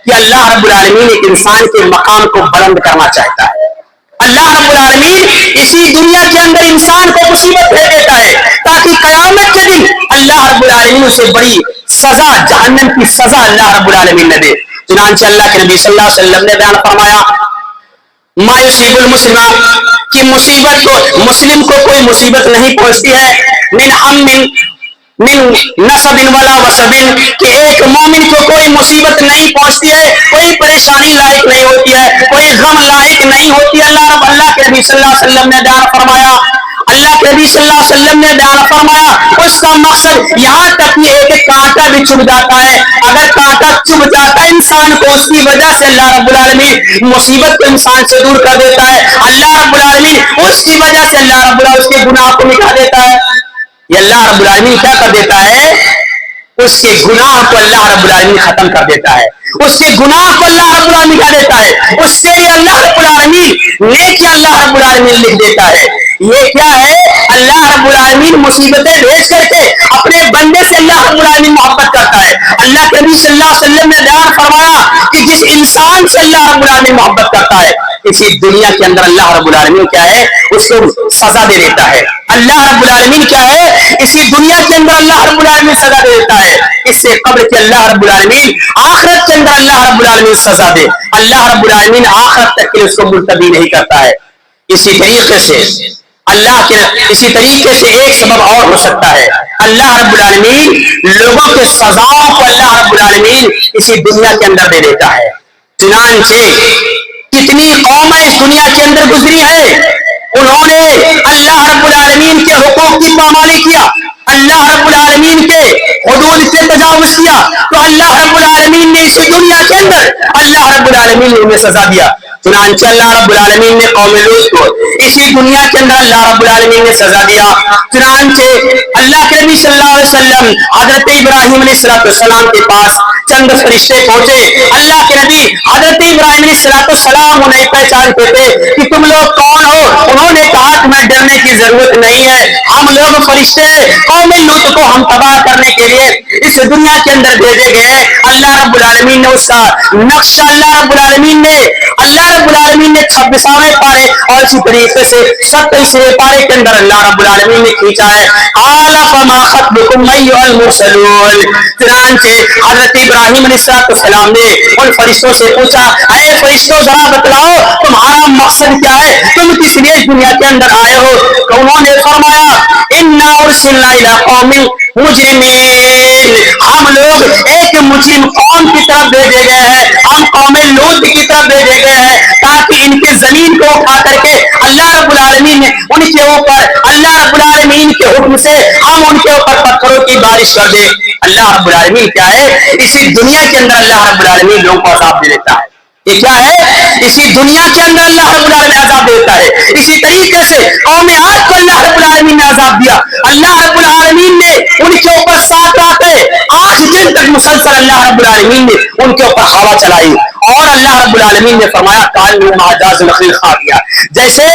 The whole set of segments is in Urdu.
کہ اللہ رب العالمین ایک انسان کے مقام کو بلند کرنا چاہتا ہے. اللہ رب العالمین اسی دنیا کے اندر انسان کو مصیبت دے دیتا ہے تاکہ قیامت کے دن اللہ رب العالمین سے بڑی سزا، جہنم کی سزا اللہ رب العالمین نے دے. چنانچہ اللہ کے نبی صلی اللہ علیہ وسلم نے بیان فرمایا ما یصیب المسلم، کہ مصیبت کو مسلم کو کوئی مصیبت نہیں پہنچتی ہے، من ہم من نصب ولا وصب، کہ ایک مومن کو کوئی مصیبت نہیں پہنچتی ہے، کوئی پریشانی لائق نہیں ہوتی ہے، کوئی غم لائق نہیں ہوتی ہے. اللہ کے نبی صلی اللہ علیہ وسلم نے بیان فرمایا، اللہ کے نبی صلی اللہ علیہ وسلم نے بیان فرمایا اس کا مقصد یہاں تک کہ ایک کانٹا بھی چبھ جاتا ہے، اگر کانٹا چبھ جاتا ہے انسان کو، اس کی وجہ سے اللہ رب العالمین مصیبت کو انسان سے دور کر دیتا ہے. اللہ رب العالمین اس کی وجہ سے اللہ رب العالمین اس کے گناہ کو مٹا دیتا ہے. یہ اللہ رب العالمین کیا کر دیتا ہے؟ اس کے گناہ کو اللہ رب العالمین ختم کر دیتا ہے، اس کے گناہ کو اللہ رب العالمین مٹا دیتا ہے، اس کے لیے اللہ رب العالمین نیکی اللہ رب العالمین لکھ دیتا ہے. یہ کیا ہے؟ اللہ رب العالمین مصیبتیں بھیج کر کے اپنے بندے سے اللہ رب العالمین محبت کرتا ہے. اللہ کے نبی صلی اللہ علیہ وسلم نے بیان فرمایا کہ جس انسان سے اللہ رب العالمین محبت کرتا ہے اسی دنیا کے اندر اللہ رب العالمین کیا ہے؟ اس کو سزا دے دیتا ہے. اللہ رب العالمین کیا ہے؟ اسی دنیا کے اندر اللہ رب العالمین سزا دے دیتا ہے. اس سے قبل کہ اللہ رب العالمین آخرت کے اندر اللہ رب العالمین سزا دے، اللہ رب العالمین آخرت تک کے اس کو ملتوی نہیں کرتا ہے. اسی طریقے سے اسی طریقے سے ایک سبب اور ہو سکتا ہے، اللہ رب العالمین لوگوں کے سزاؤں کو اللہ رب العالمین اسی دنیا کے اندر دے دیتا ہے. چنانچہ کتنی قومیں اس دنیا کے اندر گزری ہیں، انہوں نے اللہ رب العالمین کے حقوق کی پامالی کیا، اللہ رب العالمین کے حدود سے تجاوز کیا، تو اللہ رب العالمین نے اسی دنیا کے اندر اللہ رب العالمین نے انہیں سزا دیا. چنانچہ اللہ رب العالمین نے قوم لوط کو اسی دنیا کے اندر اللہ رب العالمین نے سزا دیا. چنانچہ اللہ کے نبی صلی اللہ علیہ وسلم حضرت ابراہیم علیہ السلام کے پاس چند فرشتے پہنچے. اللہ کے نبی حضرت ابراہیم علیہ السلام انہیں پہچانتے تھے کہ تم لوگ کون ہو؟ انہوں نے کہا تمہیں ڈرنے کی ضرورت نہیں ہے، ہم لوگ فرشتے قوم لوط کو ہم تباہ کرنے کے لیے اس دنیا کے اندر بھیجے گئے. اللہ رب العالمین نے اس کا نقشہ اللہ رب العالمین نے 26ویں پارے اور اسی طریقے سے 27ویں پارے کے اندر اللہ رب العالمین نے کھینچا ہے. قال فما خطبكم ايها المرسلون، چنانچہ حضرت ابراہیم علیہ السلام نے ان فرشتوں سے پوچھا اے فرشتوں ذرا بتلاؤ تمہارا مقصد کیا ہے، تم کس لیے اس دنیا کے اندر آئے ہو؟ تو انہوں نے فرمایا انا ارسلنا الى قوم مجرمین، ہم لوگ ایک مجرم قوم کی طرف بھیجے گئے ہیں، ہم قوم لوط کی طرف بھیجے گئے ہیں تاکہ ان کے زمین کو اٹھا کر کے اللہ رب العالمین نے ان کے اوپر اللہ رب العالمین کے حکم سے ہم ان کے اوپر پتھروں کی بارش کر دیں. اللہ رب العالمین کیا ہے؟ اسی دنیا کے اندر اللہ رب العالمین لوگوں کو عذاب دے دیتا ہے. یہ کیا ہے؟ اسی دنیا کے اندر اللہ رب العالمین عذاب دیتا ہے. اسی طریقے سے قوم عاد کو اللہ رب العالمین نے عذاب دیا. اللہ رب العالمین نے ان کے اوپر 7 راتیں 8 دن تک مسلسل اللہ رب العالمین نے ان کے اوپر ہوا چلائی اور اللہ رب العالمین نے فرمایا کانوا اعجاز نخیل خاویہ، جیسے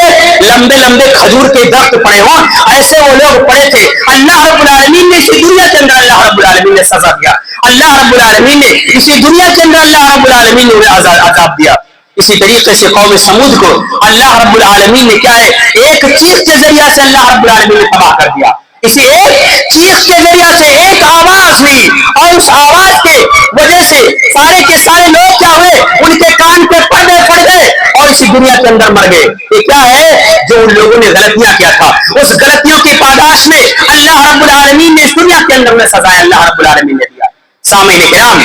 لمبے لمبے کھجور کے درخت پڑے ہوں ایسے وہ لوگ پڑے تھے. اللہ رب العالمین نے اسی دنیا کے اندر اللہ رب العالمین نے سزا دیا. اللہ رب العالمین نے اسی دنیا کے اندر اللہ رب العالمین نے انہیں عذاب دیا. اسی طریقے سے قوم سمود کو اللہ رب العالمین نے کیا ہے؟ ایک چیخ کے ذریعہ سے اللہ رب العالمین نے تباہ کر دیا. اسی ایک چیخ کے ذریعہ سے ایک آواز ہوئی اور اس آواز کے وجہ سے سارے کے سارے لوگ کیا ہوئے؟ ان کے کان پہ پردے پڑ گئے اور اسی دنیا کے اندر مر گئے. یہ کیا ہے؟ جو ان لوگوں نے غلطیاں کیا تھا اس غلطیوں کی پاداش میں اللہ رب العالمین نے اس دنیا کے اندر میں سزا اللہ رب العالمین نے دیا. سامعین کرام،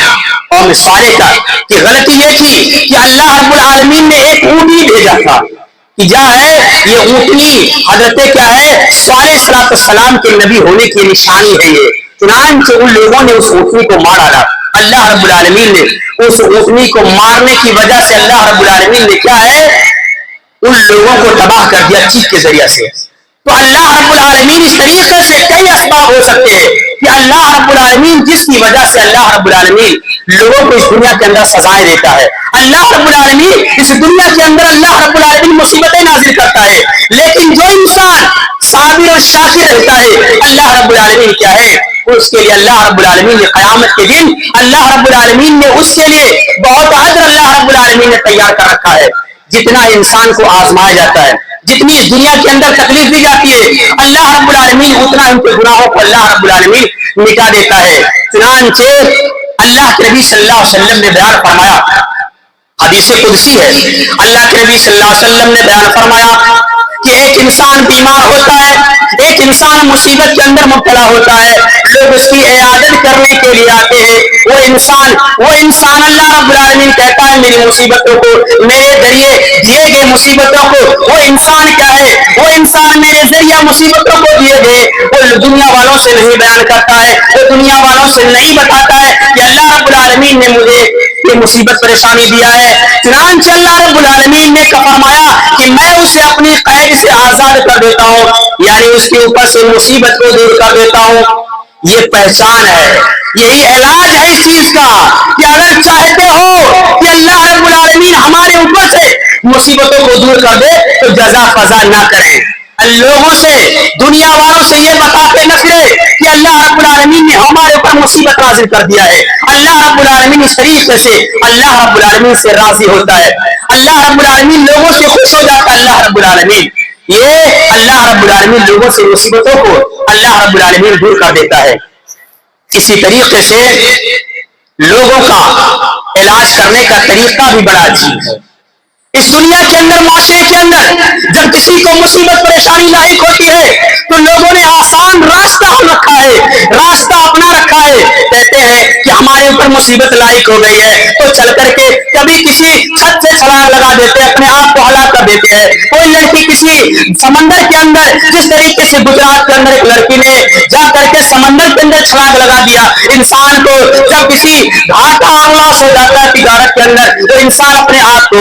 قوم صالح کی غلطی یہ تھی کہ اللہ رب العالمین نے ایک اونٹنی بھیجا تھا کہ جا ہے یہ اونٹنی حضرت کیا ہے صالح علیہ السلام کے نبی ہونے کی نشانی ہے یہ. چنانچہ ان لوگوں نے اس اونٹنی کو مار ڈالا. اللہ رب العالمین نے اس اونٹنی کو مارنے کی وجہ سے اللہ رب العالمین نے کیا ہے ان لوگوں کو تباہ کر دیا چیخ کے ذریعہ سے. تو اللہ رب العالمین اس طریقے سے کئی اسباب ہو سکتے ہیں کہ اللہ رب العالمین جس کی وجہ سے اللہ رب العالمین لوگوں کو اس دنیا کے اندر سزائیں دیتا ہے. اللہ رب العالمین اس دنیا کے اندر اللہ رب العالمین مصیبتیں نازل کرتا ہے، لیکن جو انسان صابر اور شاکر رہتا ہے اللہ رب العالمین کیا ہے اس کے لیے اللہ رب العالمین نے قیامت کے دن اللہ رب العالمین نے اس کے لیے بہت اجر اللہ رب العالمین نے تیار کر رکھا ہے. جتنا انسان کو آزمایا جاتا ہے, جتنی اس دنیا کے اندر تکلیف دی جاتی ہے, اللہ رب العالمین اتنا ان کے گناہوں کو اللہ رب العالمین مٹا دیتا ہے. چنانچہ اللہ کے نبی صلی اللہ علیہ وسلم نے بیان فرمایا, حدیث قدسی ہے, اللہ کے نبی صلی اللہ علیہ وسلم نے بیان فرمایا کہ ایک انسان بیمار ہوتا ہے, ایک انسان مصیبت کے اندر مبتلا ہوتا ہے, لوگ اس کی عیادت کرنے کے لیے آتے ہیں. وہ انسان اللہ رب العالمین کہتا ہے میری مصیبتوں کو, میرے ذریعے دیے گئے مصیبتوں کو, وہ انسان کیا ہے, وہ انسان میرے ذریعہ مصیبتوں کو دیے گئے وہ دنیا والوں سے نہیں بیان کرتا ہے, وہ دنیا والوں سے نہیں بتاتا ہے کہ اللہ رب العالمین نے مجھے یہ مصیبت پریشانی دیا ہے. چنانچہ اللہ رب العالمین نے فرمایا کہ میں اسے اپنی قید سے آزاد کر دیتا ہوں, یعنی اس کے اوپر سے مصیبت کو دور کر دیتا ہوں. یہ پہچان ہے, یہی علاج ہے اس چیز کا کہ اگر چاہتے ہو کہ اللہ رب العالمین ہمارے اوپر سے مصیبتوں کو دور کر دے تو جزا فضا نہ کریں. لوگوں سے, دنیا والوں سے یہ بتاتے نہ پھرے کہ اللہ رب العالمین نے ہمارے اوپر مصیبت نازل کر دیا ہے. اللہ رب العالمین اس طریقے سے اللہ رب العالمین سے راضی ہوتا ہے, اللہ رب العالمین لوگوں سے خوش ہو جاتا ہے. اللہ رب العالمین یہ اللہ رب العالمین لوگوں سے مصیبتوں کو اللہ رب العالمین دور کر دیتا ہے. اسی طریقے سے لوگوں کا علاج کرنے کا طریقہ بھی بڑا عجیب ہے. اس دنیا کے اندر, معاشرے کے اندر جب کسی کو مصیبت پریشانی لاحق ہوتی ہے تو لوگوں نے آسان راستہ رکھا ہے, راستہ اپنا رکھا ہے. کہتے ہیں کہ ہمارے اوپر مصیبت لاحق ہو گئی ہے تو چل کر کے کبھی کسی چھت سے چھلانگ لگا دیتے ہیں, اپنے آپ کو ہلاک کر دیتے ہیں. کوئی لڑکی کسی سمندر کے اندر, جس طریقے سے گجرات کے اندر ایک لڑکی نے جا کر کے سمندر کے اندر چھلانگ لگا دیا. انسان کو جب کسی گھاٹا اور لاس ہو جاتا ہے تجارت کے اندر تو انسان اپنے آپ کو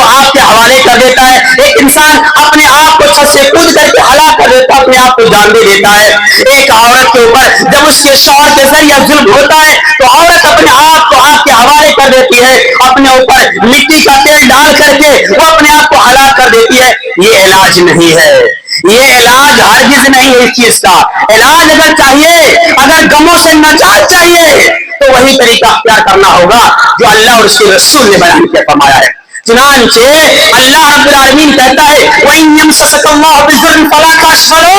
آپ کے حوالے کر دیتا ہے. ایک انسان اپنے آپ کو چھت سے کود کر کے ہلاک کر دیتا ہے, اپنے آپ کو جان دے دیتا ہے. ایک عورت کے اوپر جب اس کے شوہر کے ذریعے ظلم ہوتا ہے تو عورت اپنے آپ کو آپ کے حوالے کر دیتی ہے, اپنے اوپر مٹی کا تیل ڈال کر کے وہ اپنے آپ کو ہلاک کر دیتی ہے. یہ علاج نہیں ہے, یہ علاج ہرگز نہیں ہے. اس چیز کا علاج اگر چاہیے, اگر غموں سے نجات چاہیے تو وہی طریقہ اختیار کرنا ہوگا جو اللہ اور اس کے رسول نے بیان کیا فرمایا ہے. چنانچہ اللہ رب العالمین کہتا ہے وَإِن يَمْسَسْكَ اللَّهُ بِضُرٍّ فَلَا كَاشِفَ لَهُ.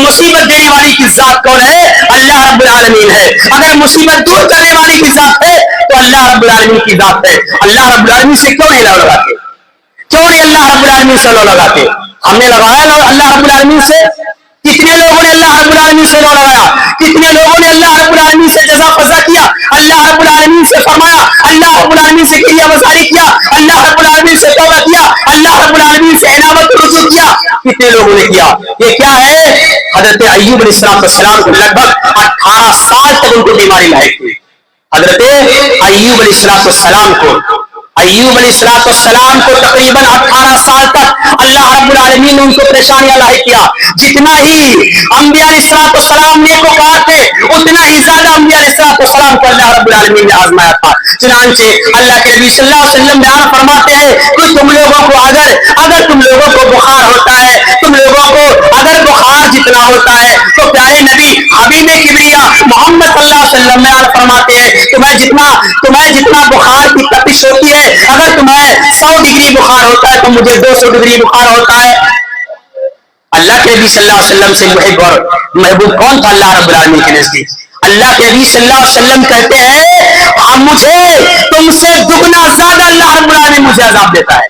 مصیبت دینے والی کی ذات کون ہے؟ اللہ رب العالمین ہے. اگر مصیبت دور کرنے والی کی ذات ہے تو اللہ رب العالمین کی ذات ہے. اللہ رب العالمین سے کیوں نہیں لگاتے, کیوں نہیں اللہ رب العالمین سے لگاتے؟ ہم نے لگایا اللہ رب العالمین سے. کتنے لوگوں نے اللہ رب العالمین سے لگایا, کتنے لوگوں نے اللہ رب العالمین سے جزا فضا کیا, اللہ رب العالمین سے فرمایا, اللہ رب العالمین سے کیا وزاری کیا, اللہ رب العالمین سے توبہ کیا, اللہ رب العالمین سے عنابت رجوع کیا. کتنے لوگوں نے کیا؟ یہ کیا ہے؟ حضرت ایوب علیہ السلام کو لگ بھگ 18 سال تک ان کو بیماری لاحق ہوئی. حضرت ایوب علیہ السلام کو تقریباً 18 سال تک اللہ رب العالمین نے ان کو پریشانیاں لاحق کیا. جتنا ہی انبیاء علیہ السلام نیکوکار تھے اتنا ہی زیادہ انبیاء علیہ السلام کو اللہ رب العالمین نے آزمایا تھا. چنانچہ اللہ کے نبی صلی اللہ علیہ وسلم بیان فرماتے ہیں کہ تم لوگوں کو اگر تم لوگوں کو بخار ہوتا ہے, تم لوگوں کو اگر بخار جتنا ہوتا ہے تو پیارے نبی حبیب کبریا محمد صلی اللہ علیہ وسلم بیان فرماتے ہیں تمہیں جتنا بخار کی تپش ہوتی ہے, اگر تمہیں 100 ڈگری بخار ہوتا ہے تو مجھے 200 ڈگری بخار ہوتا ہے. اللہ کے نبی صلی اللہ علیہ وسلم سے محب اور محبوب کون تھا اللہ رب العالمین کے نزدیک؟ اللہ کے نبی صلی اللہ علیہ وسلم کہتے ہیں مجھے تم سے دگنا زیادہ اللہ رب العالمین مجھے عذاب دیتا ہے.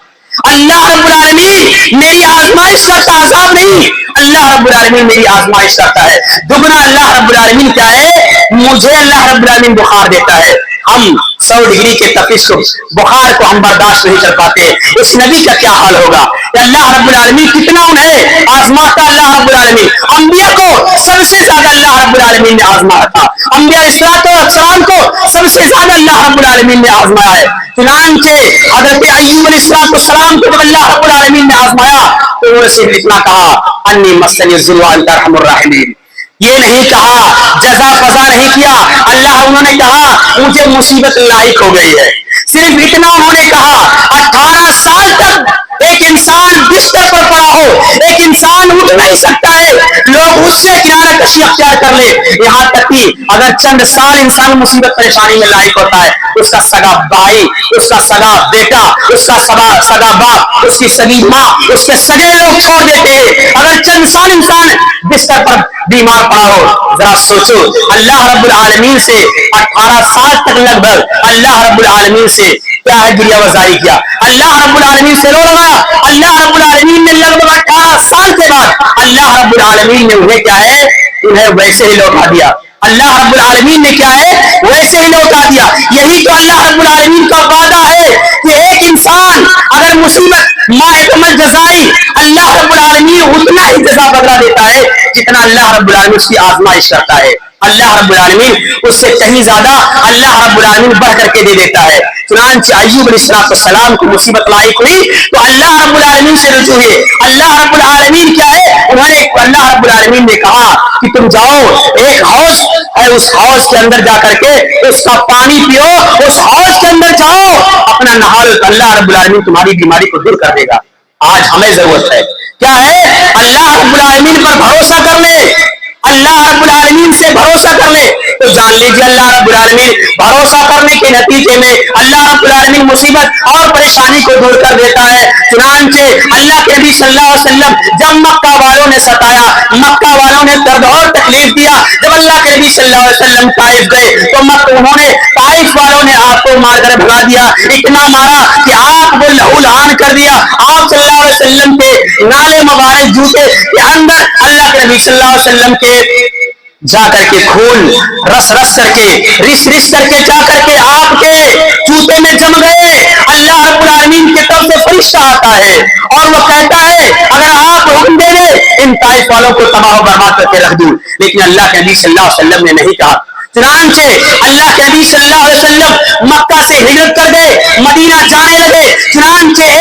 اللہ رب العالمین میری آزمائش کرتا, عذاب نہیں, اللہ رب العالمین میری آزمائش کرتا ہے. دگنا اللہ رب العالمین کیا ہے؟ مجھے اللہ رب العالمین بخار دیتا ہے. ہم 100 ڈگری کے تپش کو, بخار کو ہم برداشت نہیں کر پاتے. اس نبی کا کیا حال ہوگا کہ اللہ رب العالمین کتنا انہیں آزماتا. اللہ رب العالمین انبیاء کو سب سے زیادہ اللہ رب العالمین نے آزمایا تھا, انبیاء السلام کو سب سے زیادہ اللہ رب العالمین نے آزمایا ہے. چنانچہ حضرت ایوب علیہ السلام کو جب اللہ رب العالمین نے آزمایا تو انہوں نے صرف اتنا کہا انی مسنی الضر وانت ارحم الراحمین. یہ نہیں کہا, جزا فضا نہیں کیا. انہوں نے کہا مجھے مصیبت لاحق ہو گئی ہے, صرف اتنا انہوں نے کہا. 18 سال تک ایک ایک انسان بستر پر پڑا ہو, ایک انسان اٹھ نہیں سکتا ہے, لوگ اس سے کنارہ کشی اختیار کر لے, یہاں تک کہ اگر چند سال انسان مصیبت پریشانی میں لاحق ہوتا ہے, اس کا سگا بھائی, اس کا سگا بیٹا, اس کا سگا باپ, اس کی سگی ماں, اس کے سگے لوگ چھوڑ دیتے ہیں. اگر چند سال انسان بستر پر بیمار پڑا ہو, ذرا سوچو اللہ رب العالمین سے 18 سال تک لگ بھگ اللہ رب العالمین سے کیا ہے گریہ وزاری کیا, اللہ رب العالمین سے رو لگایا. اللہ رب العالمین نے لگ بھگ 18 سال کے بعد اللہ رب العالمین نے انہیں کیا ہے, انہیں ویسے ہی لوٹا دیا. اللہ رب العالمین نے کیا ہے, ویسے ہی لوٹا دیا. یہی تو اللہ رب العالمین کا وعدہ ہے کہ ایک انسان اگر مصیبت ماہر جزائی, اللہ رب العالمین اتنا ہی جزا بدلا دیتا ہے جتنا اللہ رب العالمین اس کی آزمائش کرتا ہے. اللہ رب العالمین اس سے کہیں زیادہ اللہ رب العالمین بڑھ کر کے دے دیتا ہے. چنانچہ ایوب علیہ السلام کو مصیبت لاحق ہوئی تو اللہ رب العالمین سے رجوع ہوئے. اللہ رب العالمین کیا ہے, اللہ رب العالمین نے کہا کہ تم جاؤ, ایک حوض ہے, اس حوض کے اندر جا کر کے اس کا پانی پیو, اس حوض کے اندر جاؤ, اپنا نہا لو, اللہ رب العالمین تمہاری بیماری کو دور کر دے گا. آج ہمیں ضرورت ہے کیا ہے, اللہ رب العالمین پر بھروسہ کر لے, اللہ رب العالمین سے بھروسہ کر لے تو جان لیجیے اللہ رب العالمین بھروسہ کرنے کے نتیجے میں اللہ رب العالمین مصیبت اور پریشانی کو دور کر دیتا ہے. چنانچہ اللہ کے نبی صلی اللہ علیہ وسلم جب مکہ والوں نے ستایا, مکہ والوں نے درد اور تکلیف دیا, جب اللہ کے نبی صلی اللہ علیہ وسلم طائف گئے تو انہوں نے طائف والوں نے آپ کو مار کر بھگا دیا, اتنا مارا کہ آپ کو لہو لہان کر دیا. آپ صلی اللہ علیہ وسلم کے نالے مبارک جوتے کے اندر اللہ کے نبی صلی اللہ علیہ وسلم کے جا کر کے خون رس رس کر کے رس رس کر کے جا کر کے آپ کے جوتے میں جم گئے. اللہ رب العالمین کی طرف سے فرشتہ آتا ہے اور وہ کہتا ہے اگر آپ حکم دے دیں ان طائف والوں کو تباہ و برباد کر کے رکھ دوں, لیکن اللہ کے نبی صلی اللہ علیہ وسلم نے نہیں کہا. چنانچہ اللہ کے نبی صلی اللہ علیہ وسلم مکہ سے ہجرت کر گئے, مدینہ جانے لگے. چنانچہ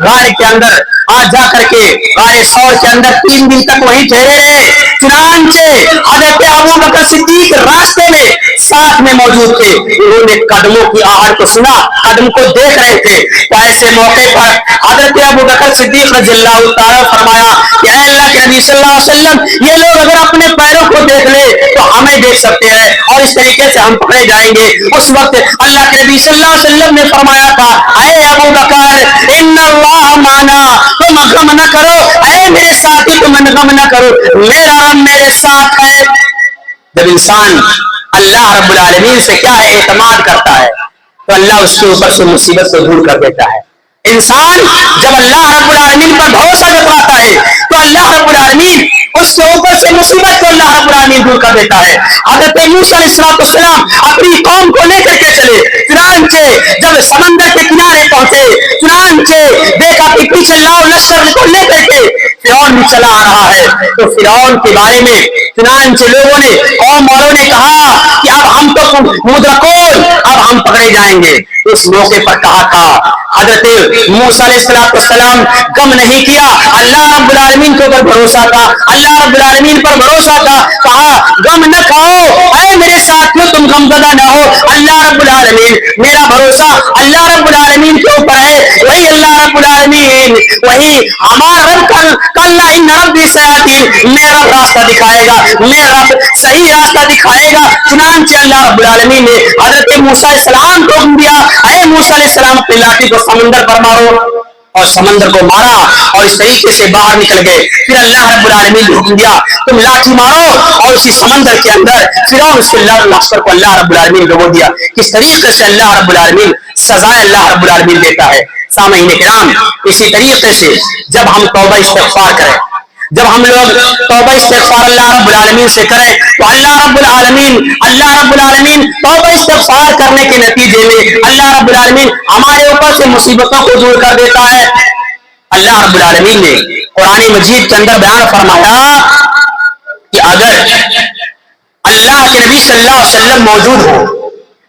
غار کے اندر آج جا کر کے غار ثور کے اندر 3 دن تک وہیں ٹھہرے رہے. چنانچہ حضرت ابو بکر صدیق راستے میں ساتھ میں موجود تھے, انہوں نے قدموں کی آہٹ کو سنا, قدم کو دیکھ رہے تھے. ایسے موقع پر حضرت ابو بکر صدیق رضی اللہ تعالیٰ فرمایا کہ اے اللہ کے نبی صلی اللہ علیہ وسلم, یہ لوگ اگر اپنے پیروں کو دیکھ لے تو ہمیں دیکھ سکتے ہیں اور اس طریقے سے ہم پکڑے جائیں گے. اس وقت اللہ کے نبی صلی اللہ علیہ وسلم نے فرمایا تھا اے ابو بکر ان اللہ مانا, تم غم نہ کرو, اے میرے ساتھی تم غم نہ کرو, میرا رب میرے ساتھ ہے. جب انسان اللہ رب العالمین سے کیا ہے اعتماد کرتا ہے تو اللہ اس کے اوپر سے مصیبت کو دور کر دیتا ہے. انسان جب اللہ رب العالمین پر بھروسہ جتاتا ہے تو اللہ رب العالمین اس کے اوپر سے مصیبت کو اللہ رب العالمین دور کر دیتا ہے. حضرت موسیٰ علیہ السلام اپنی قوم کو لے کر کے چلے. چنانچہ جب سمندر کے کنارے پہنچے, چنانچہ دیکھا کہ پیچھے لاؤ لشکر کو لے کر کے فرعون بھی چلا آ رہا ہے. تو فرعون کے بارے میں چنانچہ لوگوں نے قوم والوں نے کہا کہ اب ہم تو مدرکون, اب ہم پکڑے جائیں گے. اس موقع پر کہا تھا حضرت موسیٰ علیہ السلام غم نہیں کیا, اللہ رب العالمین کے اوپر بھروسہ تھا, اللہ رب العالمین پر بھروسہ تھا. کہا غم نہ کھاؤ اے میرے ساتھیوں, تم غم زدہ نہ ہو, اللہ رب العالمین میرا بھروسہ اللہ رب العالمین کے اوپر ہے. وہی اللہ رب العالمین, وہی ہمارا رب کل ان ربی سیاتین, میرا راستہ دکھائے گا, میرا رب صحیح راستہ دکھائے گا. چنانچہ اللہ رب العالمین نے حضرت موسیٰ علیہ السلام کو حکم دیا اے موسیٰ علیہ السلام اپنی لاٹھی کو سمندر پر مارو, اور سمندر کو مارا اور اس طریقے سے باہر نکل گئے. پھر اللہ رب العالمین نے حکم دیا تم لاٹھی مارو, اور اسی سمندر کے اندر فرعون اس لشکر کو اللہ رب العالمین ڈبو دیا. کس طریقے سے اللہ رب العالمین سزائے اللہ رب العالمین دیتا ہے. سامعین کرام, اسی طریقے سے جب ہم توبہ استغفار کریں, جب ہم لوگ توبہ استغفار اللہ رب العالمین سے کریں تو اللہ رب العالمین توبہ استغفار کرنے کے نتیجے میں اللہ رب العالمین ہمارے اوپر سے مصیبتوں کو دور کر دیتا ہے. اللہ رب العالمین نے قرآن مجید کے اندر بیان فرمایا کہ اگر اللہ کے نبی صلی اللہ علیہ وسلم موجود ہو,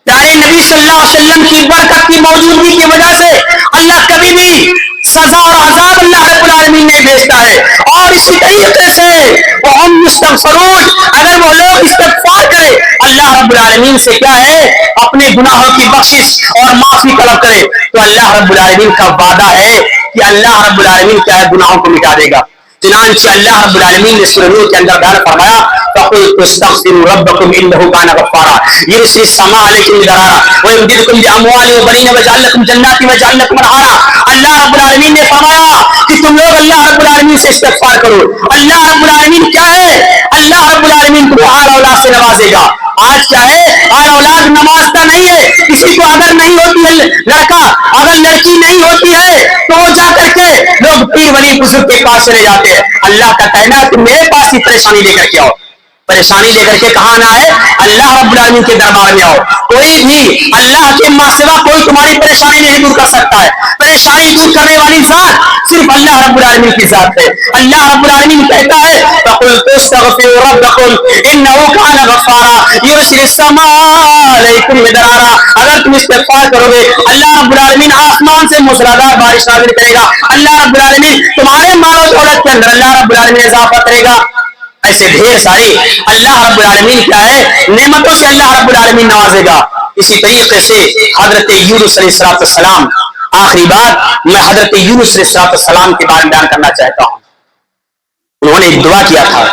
پیارے نبی صلی اللہ علیہ وسلم کی برکت کی موجودگی کی وجہ سے اللہ کبھی بھی سزا اور عذاب اللہ رب العالمین نہیں بھیجتا ہے. اور اسی طریقے سے وہ ہم مستغفرون, اگر وہ لوگ استغفار کرے اللہ رب العالمین سے کیا ہے اپنے گناہوں کی بخشش اور معافی طلب کرے تو اللہ رب العالمین کا وعدہ ہے کہ اللہ رب العالمین کیا ہے گناہوں کو مٹا دے گا. چنانچہ اللہ رب العالمین نے سورہ نور کے اندر بیان فرمایا فَقُلْتُ اسْتَغْفِرُوا رَبَّكُمْ إِنَّهُ كَانَ غَفَّارًا يُرْسِلِ السَّمَاءَ عَلَيْكُمْ مِدْرَارًا وَيُمْدِدْكُمْ بِأَمْوَالٍ وَبَنِينَ وَيَجْعَلْ لَكُمْ جَنَّاتٍ وَيَجْعَلْ لَكُمْ أَنْهَارًا. اللہ رب العالمین نے فرمایا کہ تم لوگ اللہ رب العالمین سے استغفار کرو. اللہ رب العالمین کیا ہے؟ اللہ رب العالمین کو آل اولاد سے نوازے گا. آج کیا ہے؟ آل اولاد نوازتا نہیں ہے. کسی کو اگر نہیں ہوتی ہے لڑکا, اگر لڑکی نہیں ہوتی ہے تو وہ جا کر کے لوگ پیر ولی بزرگ کے پاس چلے جاتے ہیں. اللہ کا کہنا ہے کہ میرے پاس ہی پریشانی لے کر کے آؤ. پریشانی لے کر کے کہاں نہ آئے؟ اللہ رب العالمین کے دربار میں آؤ. کوئی بھی اللہ کے ماں سوا کوئی تمہاری پریشانی نہیں دور کر سکتا ہے. پریشانی دور کرنے والی ذات صرف اللہ رب العالمین کی ذات ہے. اللہ رب العالمین کہتا ہے فَقُلْتُ اسْتَغْفِرُوا رَبَّكُمْ إِنَّهُ كَانَ غَفَّارًا يُرْسِلِ السَّمَاءَ عَلَيْكُمْ مِدْرَارًا. اگر تم استغفار کرو گے اللہ رب العالمین آسمان سے موسلادھار بارش نازل کرے گا. اللہ رب العالمین تمہارے مال و دولت کے اندر اللہ رب العالمین اضافہ کرے گا. ایسے ڈھیر ساری اللہ رب العالمین کیا ہے نعمتوں سے اللہ رب العالمین نوازے گا. اسی طریقے سے حضرت یونس علیہ السلام, آخری بات میں حضرت یونس علیہ السلام کے بارے میں بیان کرنا چاہتا ہوں. انہوں نے ایک دعا کیا تھا.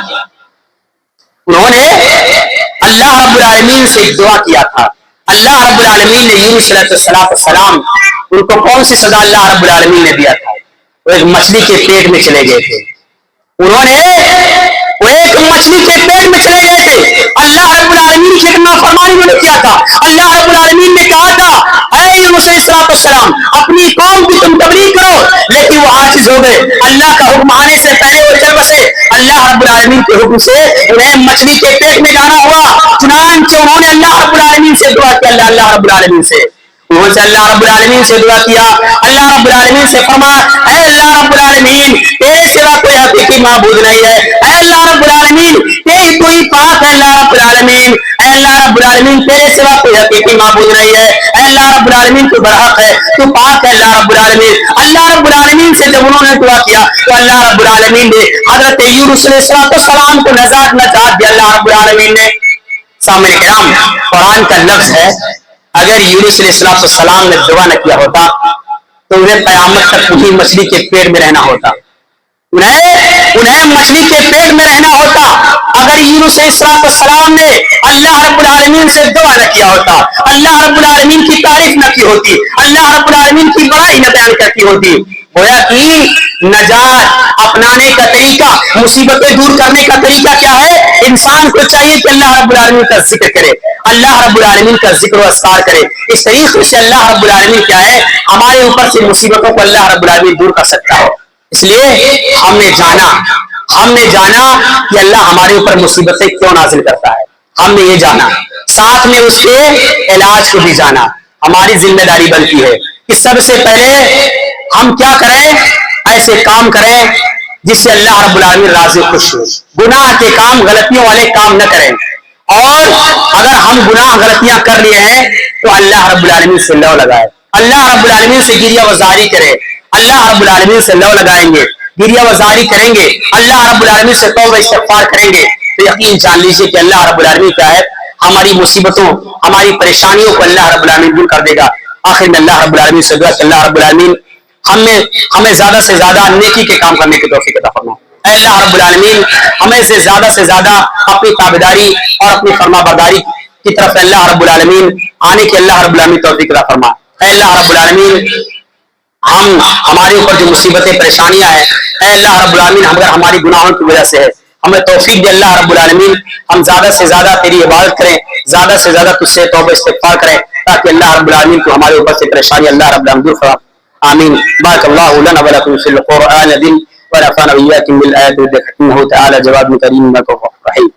انہوں نے اللہ رب العالمین سے ایک دعا کیا تھا. اللہ رب العالمین نے یونس علیہ السلام ان کو کون سی سزا اللہ رب العالمین نے دیا تھا؟ وہ ایک مچھلی کے پیٹ میں چلے گئے تھے. انہوں نے وہ ایک مچھلی کے پیٹ میں چلے گئے تھے. اللہ رب العالمین کی ایک نافرمانی انہوں نے کیا تھا. اللہ رب العالمین نے کہا تھا اے یونس علیہ السلام اپنی قوم کی تم تبلیغ کرو, لیکن وہ عاجز ہو گئے. اللہ کا حکم آنے سے پہلے وہ چل بسے. اللہ رب العالمین کے حکم سے انہیں مچھلی کے پیٹ میں جانا ہوا. چنانچہ انہوں نے اللہ رب العالمین سے دعا کیا. اللہ رب العالمین سے انہوں نے اللہ رب العالمین سے دعا کیا. اللہ رب العالمین سے فرمایا اے اللہ رب العالمین تیرے سوا کوئی حقیقی معبود نہیں ہے. اے اللہ رب العالمین تیری تو ہی پاک ہے. اللہ رب العالمین اے اللہ رب العالمین تیرے سوا کوئی حقیقی معبود نہیں ہے. اے اللہ رب العالمین تو برحق ہے, تو پاک ہے. اللہ رب العالمین اللہ رب العالمین سے جب انہوں نے دعا کیا تو اللہ رب العالمین نے حضرت یونس علیہ السلام کو نجات دیا. اللہ رب العالمین نے سامنے کرام قرآن کا لفظ ہے اگر یونس علیہ السلام نے دعا نہ کیا ہوتا تو انہیں قیامت تک انہیں مچھلی کے پیٹ میں رہنا ہوتا. انہیں مچھلی کے پیٹ میں رہنا ہوتا اگر یونس علیہ السلام نے اللہ رب العالمین سے دعا نہ کیا ہوتا, اللہ رب العالمین کی تعریف نہ کی ہوتی, اللہ رب العالمین کی بڑائی نہ بیان کرتی ہوتی. گویا کہ نجات اپنانے کا طریقہ, مصیبتیں دور کرنے کا طریقہ کیا ہے؟ انسان کو چاہیے کہ اللہ رب العالمین کا ذکر کرے, اللہ رب العالمین کا ذکر و اذکار کرے. اس طریقے سے اللہ رب العالمین کیا ہے ہمارے اوپر سے مصیبتوں کو اللہ رب العالمین دور کر سکتا ہو. اس لیے ہم نے جانا کہ اللہ ہمارے اوپر مصیبتیں کیوں نازل کرتا ہے. ہم نے یہ جانا, ساتھ میں اس کے علاج کو بھی جانا. ہماری ذمہ داری بنتی ہے کہ سب سے پہلے ہم کیا کریں, ایسے کام کریں جس سے اللہ رب العالمین راضی خوش ہو. گناہ کے کام, غلطیوں والے کام نہ کریں. اور اگر ہم گناہ غلطیاں کر لیے ہیں تو اللہ رب العالمین سے لو لگائے, اللہ رب العالمین سے گریہ وزاری کرے. اللہ رب العالمین سے لو لگائیں گے, گریہ وزاری کریں گے, اللہ رب العالمین سے توبہ استغفار کریں گے تو یقین جان لیجیے کہ اللہ رب العالمین کیا ہے ہماری مصیبتوں, ہماری پریشانیوں کو اللہ رب العالمین دور کر دے گا. آخر میں اللہ رب العالمین سے دعا کہ اللہ رب العالمین ہمیں زیادہ سے زیادہ نیکی کے کام کرنے کی توفیق عطا فرمائے. اے اللہ رب العالمین ہمیں سے زیادہ اپنی تابعداری اور اپنی فرما برداری کی طرف اللہ رب العالمین آنے کی اللہ رب العالمین توفیق عطا فرمائے. اے اللہ رب العالمین ہمارے اوپر جو مصیبتیں پریشانیاں ہیں اے اللہ رب العالمین اگر ہماری گناہوں کی وجہ سے ہے ہمیں توفیق دے اللہ رب العالمین. ہم زیادہ سے زیادہ تیری عبادت کریں, زیادہ سے زیادہ تجھ سے توبہ استغفار کریں تاکہ اللہ رب العالمین کو ہمارے اوپر سے پریشانی اللہ رب العالمین دور فرمائے. آمین. بارک اللہ لنا ولکم فی القرآن العظیم ونفعنا وإياكم بالآيات والذكر إنه تعالى جواد كريم رحيم.